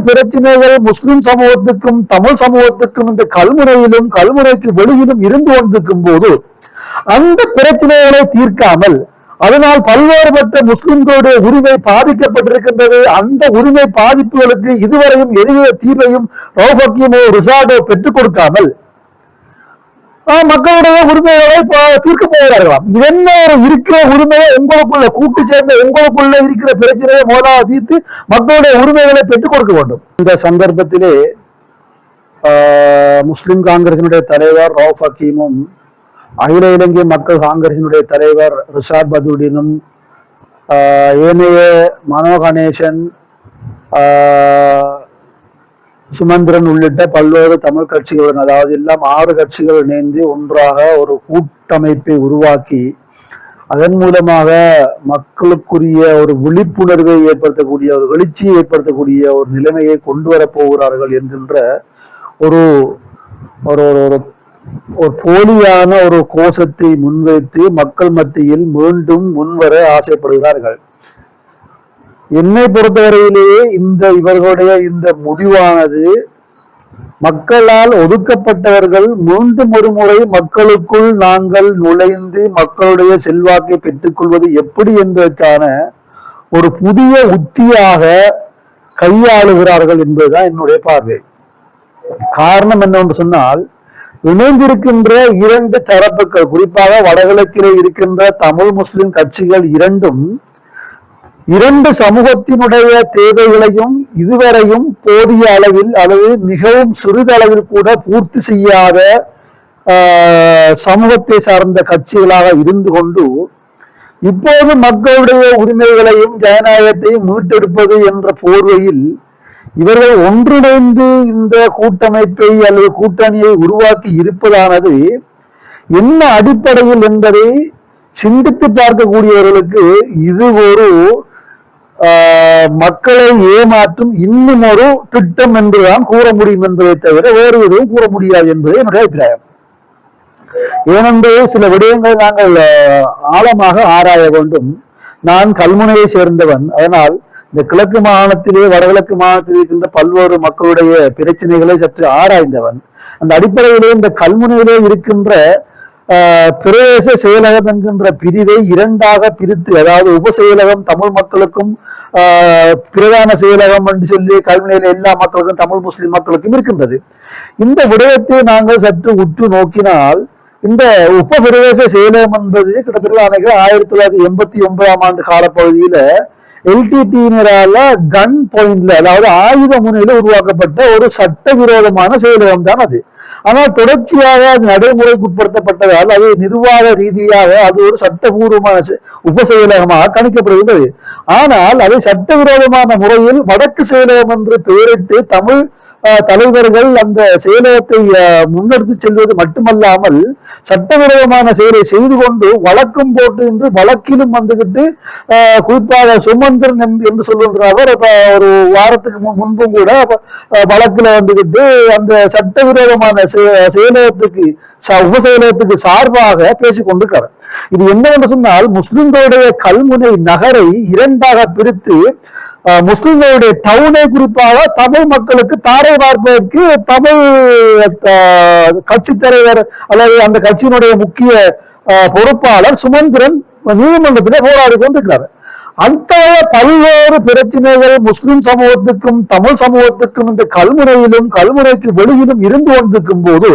பிரச்சனைகள் முஸ்லிம் சமூகத்துக்கும் தமிழ் சமூகத்துக்கும் இந்த கல்முனையிலும் கல்முனைக்கு வெளியிலும் இருந்து கொண்டிருக்கும் போது அந்த பிரச்சனைகளை தீர்க்காமல் அதனால் பல்வேறுபட்ட முஸ்லிம்களுடைய உரிமை பாதிக்கப்பட்டிருக்கின்றது. அந்த உரிமை பாதிப்புகளுக்கு இதுவரையும் எதுவித தீர்வையும் ரவுஃப் ரிசார்டோ பெற்றுக் கொடுக்காமல் மக்களுடைய உரிமைகளை தீர்க்க போகிறார்களாம். என்ன ஒரு இருக்கிற உரிமையை உங்களுக்குள்ள கூட்டு சேர்ந்த உங்களுக்குள்ள இருக்கிற பிரச்சனையை முதலாக தீர்த்து மக்களுடைய உரிமைகளை பெற்றுக் கொடுக்க வேண்டும். இந்த சந்தர்ப்பத்திலே முஸ்லிம் காங்கிரசினுடைய தலைவர் ரவுஃப் ஹக்கீமும் அகில இலங்கை மக்கள் காங்கிரசினுடைய தலைவர் ரிஷாட் பதுடினும் ஏனைய மனோ கணேசன் சுமந்திரன் உள்ளிட்ட பல்வேறு தமிழ் கட்சிகளுடன் அதாவது எல்லாம் 6 கட்சிகள் இணைந்து ஒன்றாக ஒரு கூட்டமைப்பை உருவாக்கி அதன் மூலமாக மக்களுக்குரிய ஒரு விழிப்புணர்வை ஏற்படுத்தக்கூடிய ஒரு எழுச்சியை ஏற்படுத்தக்கூடிய ஒரு நிலைமையை கொண்டு வரப் போகிறார்கள் என்கின்ற ஒரு ஒரு ஒரு போலியான ஒரு கோஷத்தை முன்வைத்து மக்கள் மத்தியில் மீண்டும் முன்வர ஆசைப்படுகிறார்கள். என்னை பொறுத்தவரையிலேயே இவர்களுடைய இந்த முடிவானது மக்களால் ஒதுக்கப்பட்டவர்கள் மீண்டும் ஒரு முறை மக்களுக்குள் நாங்கள் நுழைந்து மக்களுடைய செல்வாக்கை பெற்றுக்கொள்வது எப்படி என்பதற்கான ஒரு புதிய உத்தியாக கையாளுகிறார்கள் என்பதுதான் என்னுடைய பார்வை. காரணம் என்னவென்று சொன்னால், இணைந்திருக்கின்ற 2 தரப்புகள், குறிப்பாக வடகிழக்கிலே இருக்கின்ற தமிழ் முஸ்லிம் கட்சிகள் இரண்டும் 2 சமூகத்தினுடைய தேவைகளையும் இதுவரையும் போதிய அளவில் அல்லது மிகவும் சிறிதளவில் கூட பூர்த்தி செய்யாத சமூகத்தை சார்ந்த கட்சிகளாக இருந்து கொண்டு இப்போது மக்களுடைய உரிமைகளையும் ஜனநாயகத்தையும் மீட்டெடுப்பது என்ற போர்வையில் இவர்கள் ஒன்றிணைந்து இந்த கூட்டமைப்பை அல்லது கூட்டணியை உருவாக்கி இருப்பதானது என்ன அடிப்படையில் என்பதை சிந்தித்து பார்க்கக்கூடியவர்களுக்கு இது ஒரு மக்களை ஏமாற்றும் இன்னும் ஒரு திட்டம் என்றுதான் கூற முடியும் என்பதை தவிர வேறு எதுவும் கூற முடியாது என்பது என்னுடைய அபிப்பிராயம். ஏனென்று சில விடயங்களை நாங்கள் ஆழமாக ஆராய வேண்டும். நான் கல்முனையை சேர்ந்தவன். அதனால் இந்த கிழக்கு மாகாணத்திலே வடகிழக்கு மாகாணத்தில் இருக்கின்ற பல்வேறு மக்களுடைய பிரச்சனைகளை சற்று ஆராய்ந்தவன். அந்த அடிப்படையிலே இந்த கல்முனையிலே இருக்கின்ற பிரதேச செயலகம் என்கின்ற பிரிவை 2ஆக பிரித்து, அதாவது உப செயலகம் தமிழ் மக்களுக்கும் பிரதான செயலகம் என்று சொல்லி கல்முனையில எல்லா மக்களுக்கும் தமிழ் முஸ்லிம் மக்களுக்கும் இருக்கின்றது. இந்த விடயத்தை நாங்கள் சற்று உற்று நோக்கினால் இந்த உப பிரதேச செயலகம் என்பது கிட்டத்தட்ட 1989ஆம் ஆண்டு காலப்பகுதியில எல்டிடியினரால கன் பாயிண்ட்ல, அதாவது ஆயுத முனையில உருவாக்கப்பட்ட ஒரு சட்டவிரோதமான செயலகம் தான் அது. ஆனால் தொடர்ச்சியாக அது நடைமுறைக்குட்படுத்தப்பட்டதால் அது நிர்வாக ரீதியாக அது ஒரு சட்டபூர்வமான உப செயலகமாக கணிக்கப்படுகிறது. ஆனால் அதை சட்டவிரோதமான முறையில் வடக்கு செயலகம் என்று பெயரிட்டு தமிழ் தலைவர்கள் அந்த செயலகத்தை முன்னெடுத்து செல்வது மட்டுமல்லாமல் சட்டவிரோதமான செயலை செய்து கொண்டு வழக்கும் போட்டு என்று வழக்கிலும் வந்துகிட்டு குறிப்பாக சுமந்திரன் என்று சொல்லுகின்ற அவர் ஒரு வாரத்துக்கு முன்பும் கூட வழக்குல வந்துகிட்டு அந்த சட்டவிரோதமான செயலகத்துக்கு உப செயலகத்துக்கு சார்பாக பேசிக் கொண்டிருக்கிறார். இது என்னவென்று சொன்னால், முஸ்லிம்களுடைய கல்முனை நகரை 2ஆக பிரித்து முஸ்லிம்களுடைய டவுனை குறிப்பாக தமிழ் மக்களுக்கு தாரை பார்ப்பதற்கு தமிழ் கட்சி தலைவர் அல்லது அந்த கட்சியினுடைய முக்கிய பொறுப்பாளர் சுமந்திரன் நீதிமன்றத்திலே போராடி கொண்டிருக்கிறார். அத்தகைய பல்வேறு பிரச்சனைகள் முஸ்லிம் சமூகத்துக்கும் தமிழ் சமூகத்துக்கும் இந்த கல்முனையிலும் கல்முனைக்கு வெளியிலும் இருந்து கொண்டிருக்கும் போது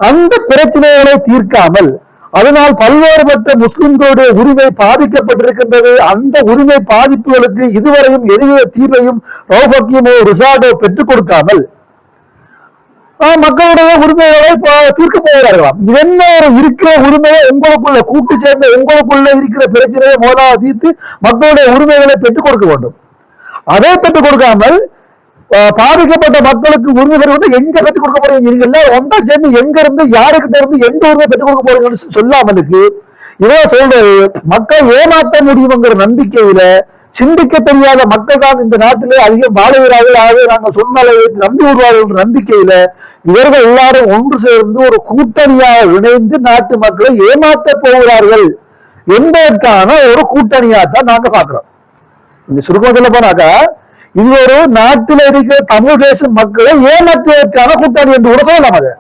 அந்த பிரச்சனைகளை தீர்க்காமல் அதனால் பல்வேறுபட்ட முஸ்லிம்களுடைய உரிமை பாதிக்கப்பட்டிருக்கின்றது. அந்த உரிமை பாதிப்புகளுக்கு இதுவரையும் எதுவித தீர்வையும் ரவுஃப் ரிசார்டோ பெற்றுக் கொடுக்காமல் மக்களுடைய உரிமைகளை தீர்க்க போகிறார்களாம். என்ன ஒரு இருக்கிற உரிமையை உங்களுக்குள்ள கூட்டு சேர்ந்த உங்களுக்குள்ள இருக்கிற பிரச்சனையை முதலாக தீர்த்து மக்களுடைய உரிமைகளை பெற்றுக் கொடுக்க வேண்டும். அதை பெற்றுக் கொடுக்காமல் பாதிக்கப்பட்ட மக்களுக்கு உரிமை பெறுவது எங்க பெற்றுக் கொடுக்க போறீங்க, நீங்க எல்லாம் ஒன்றா சேர்ந்து எங்க இருந்து யாருக்கிட்ட இருந்து எந்த உரிமை பெற்றுக் கொடுக்க போறீங்கன்னு சொல்லாமலுக்கு இதான் சொல்றது. மக்கள் ஏமாற்ற முடியுங்கிற நம்பிக்கையில சிந்திக்க தெரியாத மக்கள் தான் இந்த நாட்டிலே அதிகம் வாழுகிறார்கள். ஆகவே நாங்கள் சொன்னாலே நம்பி விடுவார்கள் நம்பிக்கையில இவர்கள் எல்லாரும் ஒன்று சேர்ந்து ஒரு கூட்டணியாக இணைந்து நாட்டு மக்களை ஏமாற்ற போகிறார்கள் என்பதற்கான ஒரு கூட்டணியாகத்தான் நாங்க பாக்குறோம். இந்த சுருக்கம் சொல்ல போனாக்கா இது ஒரு நாட்டில் இருக்கிற தமிழ் பேசும் மக்களை ஏமாற்றுவதற்கான கூட்டணி என்று கூட சொல்லலாம். அது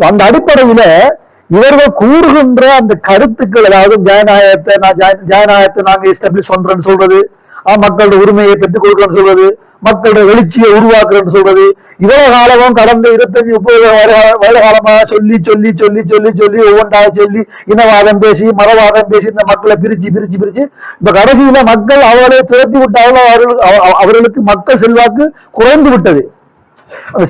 அந்த அடிப்படையில இவர்கள் கூறுகின்ற அந்த கருத்துக்கள், அதாவது ஜனநாயகத்தை நாங்க எஸ்டாப்ளிஷ் பண்றோம்னு சொல்றது, மக்களோட உரிமையை பெற்றுக் கொடுக்கணும்னு சொல்றது, மக்களோட எழுச்சியை உருவாக்குறேன்னு சொல்றது, இவ்வளவு காலமும் கடந்த 25-30 வருட காலமா சொல்லி சொல்லி சொல்லி சொல்லி சொல்லி ஒவ்வொன்றாக சொல்லி இனவாதம் பேசி மதவாதம் பேசி இந்த மக்களை பிரிச்சு பிரிச்சு பிரிச்சு இப்ப கடைசியில மக்கள் அவர்களை துரத்தி விட்டாலும் அவர்களுக்கு மக்கள் செல்வாக்கு குறைந்து விட்டது.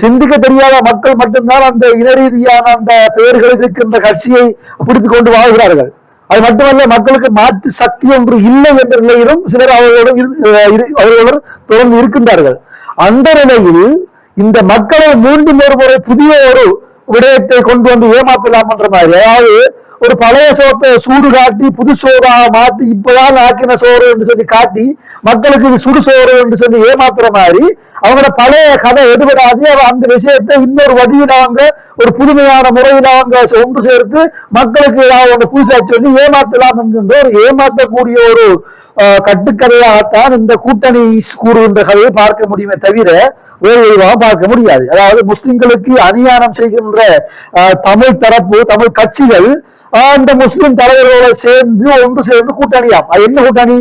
சிந்திக்க தெரியாத மக்கள் மட்டும்தான் அந்த இன ரீதியான அந்த பெயர்களில் இருக்கின்ற கட்சியை பிடித்துக் கொண்டு வாழ்கிறார்கள். அது மட்டுமல்ல, மக்களுக்கு மாற்று சக்தி ஒன்று இல்லை என்ற நிலையிலும் சிலர் அவர்களுடன் தொடர்ந்து இருக்கின்றார்கள். அந்த நிலையில் இந்த மக்களை மீண்டும் ஒரு முறை புதிய ஒரு விடயத்தை கொண்டு வந்து ஏமாற்றலாம் என்ற மாதிரி, அதாவது ஒரு பழைய சோத்தை சூடு காட்டி புது சோறாக மாற்றி இப்பதான் ஆக்கின சோறு என்று சொல்லி காட்டி மக்களுக்கு இது சுடு சோறு என்று சொல்லி ஏமாத்துற மாதிரி அவங்களோட பழைய கதை எடுபடாது. அந்த விஷயத்தை இன்னொரு வடிவில் அவங்க ஒரு புதுமையான முறையில் அவங்க ஒன்று சேர்த்து மக்களுக்கு ஏதாவது புதுசா சொல்லி ஏமாற்றலாம் என்கின்ற ஒரு ஏமாற்றக்கூடிய ஒரு கட்டுக்கதையாகத்தான் இந்த கூட்டணி கூறுகின்ற கதையை பார்க்க முடியுமே தவிர வேறு விதமாக பார்க்க முடியாது. அதாவது முஸ்லிம்களுக்கு அநியாயம் செய்கின்ற தமிழ் தரப்பு தமிழ் கட்சிகள் அந்த முஸ்லிம் தலைவர்களோட சேர்ந்து ஒன்று சேர்ந்து கூட்டணியாம். அது என்ன கூட்டணி?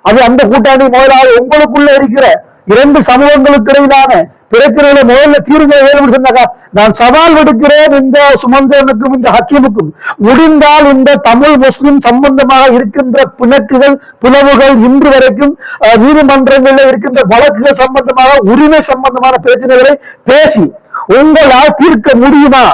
அது அந்த கூட்டணி முதலாவது உங்களுக்குள்ள இருக்கிற 2 சமூகங்களுக்கு இடையிலான பிரச்சனைகளை முதல்ல தீர்வு சொன்னாக்கா, நான் சவால் விடுக்கிறேன் இந்த சுமந்திரனுக்கும் இந்த ஹக்கீமுக்கும், முடிந்தால் இந்த தமிழ் முஸ்லிம் சம்பந்தமாக இருக்கின்ற பிணக்குகள் பிளவுகள் இன்று வரைக்கும் நீதிமன்றங்களில் இருக்கின்ற வழக்குகள் சம்பந்தமாக உரிமை சம்பந்தமான பிரச்சனைகளை பேசி உங்களால் தீர்க்க முடியுமா?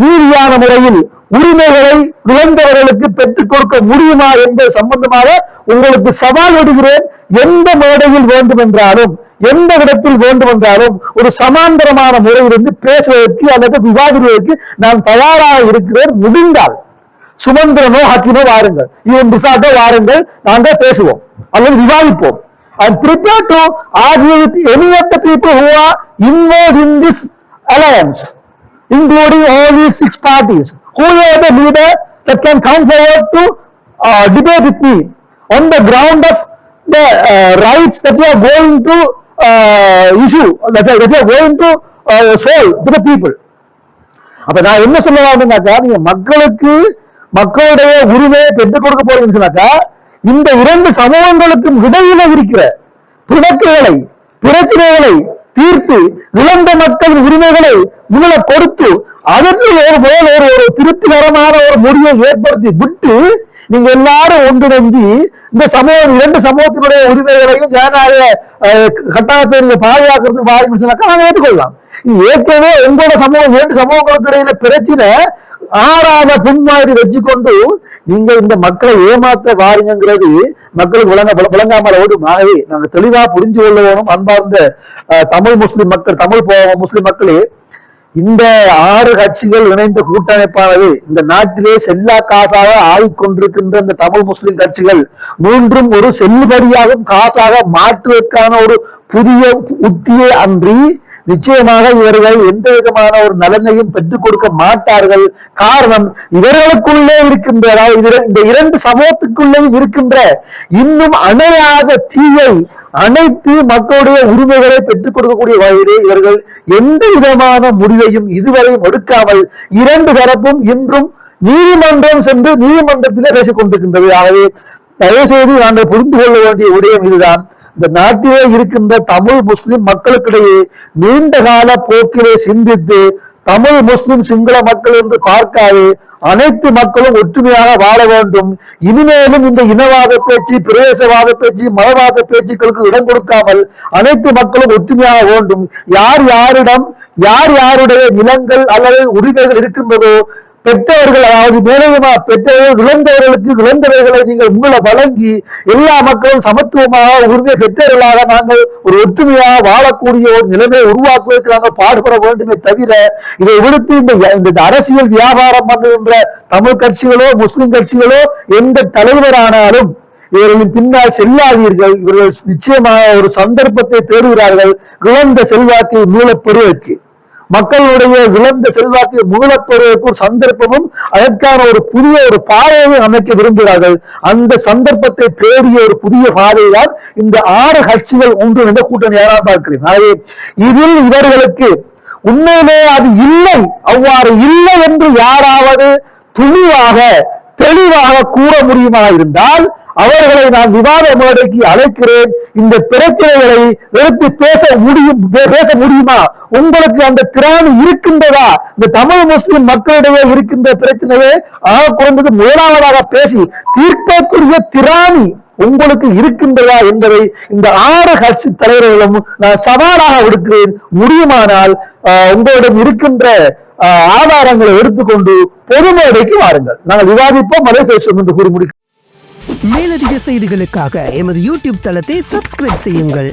நீதியான முறையில் உரிமைகளை இழந்தவர்களுக்கு பெற்றுக் கொடுக்க முடியுமா என்பது சம்பந்தமாக உங்களுக்கு சவால் விடுகிறேன். எந்த மேடையில் வேண்டும் என்றாலும் எந்த இடத்தில் வேண்டும் என்றாலும் ஒரு சமாந்தரமான முறையிலிருந்து பேசுவதற்கு அல்லது விவாதிப்பதற்கு நான் தயாராக இருக்கிறேன். முடிந்தால் சுமந்திரனோ ஹக்கீமோ வாருங்கள், இவன் பிசாட்டோ வாருங்கள், நாங்கள் பேசுவோம் அல்லது விவாதிப்போம். I am prepared to argue with any of the people who are involved in this alliance, including all these 6 parties. Whoever the leader that can come forward to debate with me on the ground of the rights that we are going to issue, that we are going to solve to the people. அப்ப நான் என்ன சொல்ல வேண்டும்னாக்கா, நீங்க மக்களுக்கு மக்களுடைய உரிமையை பெற்றுக் கொடுக்க போறீங்கன்னு சொன்னாக்கா, இந்த 2 சமூகங்களுக்கும் இடையில இருக்கிற பிணக்குகளை பிரச்சனைகளை தீர்த்து இழந்த மக்களின் உரிமைகளை முதல கொடுத்து அதற்கு ஒரு திருப்திகரமான ஒரு முடிவை ஏற்படுத்தி விட்டு நீங்க எல்லாரும் ஒன்றிணைந்து இந்த சமூகம் 2 சமூகத்தினுடைய உரிமைகளையும் ஜனநாயக கட்டாயத்தை நீங்க பாதுகாக்கிறதுக்கு வாய்ப்பு சொன்னாக்கா நாங்க ஏற்றுக்கொள்ளலாம். ஏற்கனவே உங்களோட சமூகம் 2 சமூகங்களுக்கு இடையில பிரச்சனை ஆறாத புன்மாதிரி வச்சுக்கொண்டு நீங்க இந்த மக்களை ஏமாத்த வாருங்கிறது மக்களுக்கு விளங்காமல் ஓடும். ஆகவே நாங்க தெளிவா புரிஞ்சு கொள்ள வேணும். அன்பார்ந்த தமிழ் முஸ்லிம் மக்கள், தமிழ் முஸ்லிம் மக்களே, இந்த 6 கட்சிகள் இணைந்த கூட்டமைப்பானது இந்த நாட்டிலே செல்லா காசாக ஆகிக்கொண்டிருக்கின்ற இந்த தமிழ் முஸ்லிம் கட்சிகள் மூன்றும் ஒரு செல்லுபடியாகும் காசாக மாற்றுவதற்கான ஒரு புதிய உத்தியே அன்றி நிச்சயமாக இவர்கள் எந்த விதமான ஒரு நலனையும் பெற்றுக் கொடுக்க மாட்டார்கள். காரணம், இவர்களுக்குள்ளே இருக்கின்ற, அதாவது இந்த 2 சமூகத்துக்குள்ளேயும் இருக்கின்ற இன்னும் அணையாத தீயை அனைத்து மக்களுடைய உரிமைகளை பெற்றுக் கொடுக்கக்கூடிய வகையிலே இவர்கள் எந்த விதமான முடிவையும் இதுவரை எடுக்காமல் 2 தரப்பும் இன்றும் நீதிமன்றம் சென்று நீதிமன்றத்திலே பேசிக் கொண்டிருக்கின்றது. ஆகவே தயவு செய்து நாங்கள் புரிந்து கொள்ள வேண்டிய விடயம் இதுதான். இந்த நாட்டிலே இருக்கின்ற தமிழ் முஸ்லிம் மக்களுக்கிடையே நீண்ட கால போக்கிலே சிந்தித்து தமிழ் முஸ்லிம் சிங்கள மக்கள் என்று பார்க்காது அனைத்து மக்களும் ஒற்றுமையாக வாழ வேண்டும். இனிமேலும் இந்த இனவாத பேச்சு, பிரதேசவாத பேச்சு, மதவாத பேச்சுக்களுக்கு இடம் கொடுக்காமல் அனைத்து மக்களும் ஒற்றுமையாக வேண்டும். யார் யாருடைய நிலங்கள் அல்லது உரிமைகள் இருக்கின்றதோ பெற்றவர்கள், அதாவது மேலமா பெற்றவர்கள் இழந்தவர்களை நீங்கள் உங்களை வழங்கி எல்லா மக்களும் சமத்துவமாக உரிமை பெற்றவர்களாக நாங்கள் ஒரு ஒற்றுமையாக வாழக்கூடிய ஒரு நிலைமையை உருவாக்குவதற்கு நாங்கள் பாடுபட வேண்டுமே தவிர இதை விடுத்து இந்த அரசியல் வியாபாரம் பண்ணுகின்ற தமிழ் கட்சிகளோ முஸ்லிம் கட்சிகளோ எந்த தலைவரானாலும் இவர்களின் பின்னால் செல்லாதீர்கள். இவர்கள் நிச்சயமாக ஒரு சந்தர்ப்பத்தை தேடுகிறார்கள் இழந்த செல்வாக்கை மீளப் பெறுவதற்கு. மக்களுடைய இழந்த செல்வாக்கை முதலப்பெறுவதற்கு ஒரு சந்தர்ப்பமும் அதற்கான ஒரு புதிய ஒரு பாதையை அமைக்க விரும்புகிறார்கள். அந்த சந்தர்ப்பத்தை தேடிய ஒரு புதிய பாதையை தான் இந்த 6 கட்சிகள் ஒன்றிணைந்த கூட்டணி யாராக பார்க்கிறேன். ஆகவே இதில் இவர்களுக்கு உண்மையிலே அது இல்லை, அவ்வாறு இல்லை என்று யாராவது துணிவாக தெளிவாக கூற முடியுமா இருந்தால் அவர்களை நான் விவாத மேடைக்கு அழைக்கிறேன். இந்த பிரச்சனைகளை எடுத்து பேச முடியுமா? உங்களுக்கு அந்த திராணி இருக்கின்றதா? இந்த தமிழ் முஸ்லிம் மக்களிடையே இருக்கின்ற பிரச்சனையை குறைந்தது முதலாவதாக பேசி தீர்க்கக்கூடிய திராணி உங்களுக்கு இருக்கின்றதா என்பதை இந்த 6 கட்சி தலைவர்களும் நான் சவாலாக விடுக்கிறேன். முடியுமானால் உங்களிடம் இருக்கின்ற ஆதாரங்களை எடுத்துக்கொண்டு பொது மேடைக்கு வாருங்கள், நாங்கள் விவாதிப்போம், அதை பேசுவோம் என்று கூறி முடிக்கிறேன். மேலதிக செய்திகளுக்காக எமது யூடியூப் தளத்தை சப்ஸ்கிரைப் செய்யுங்கள்.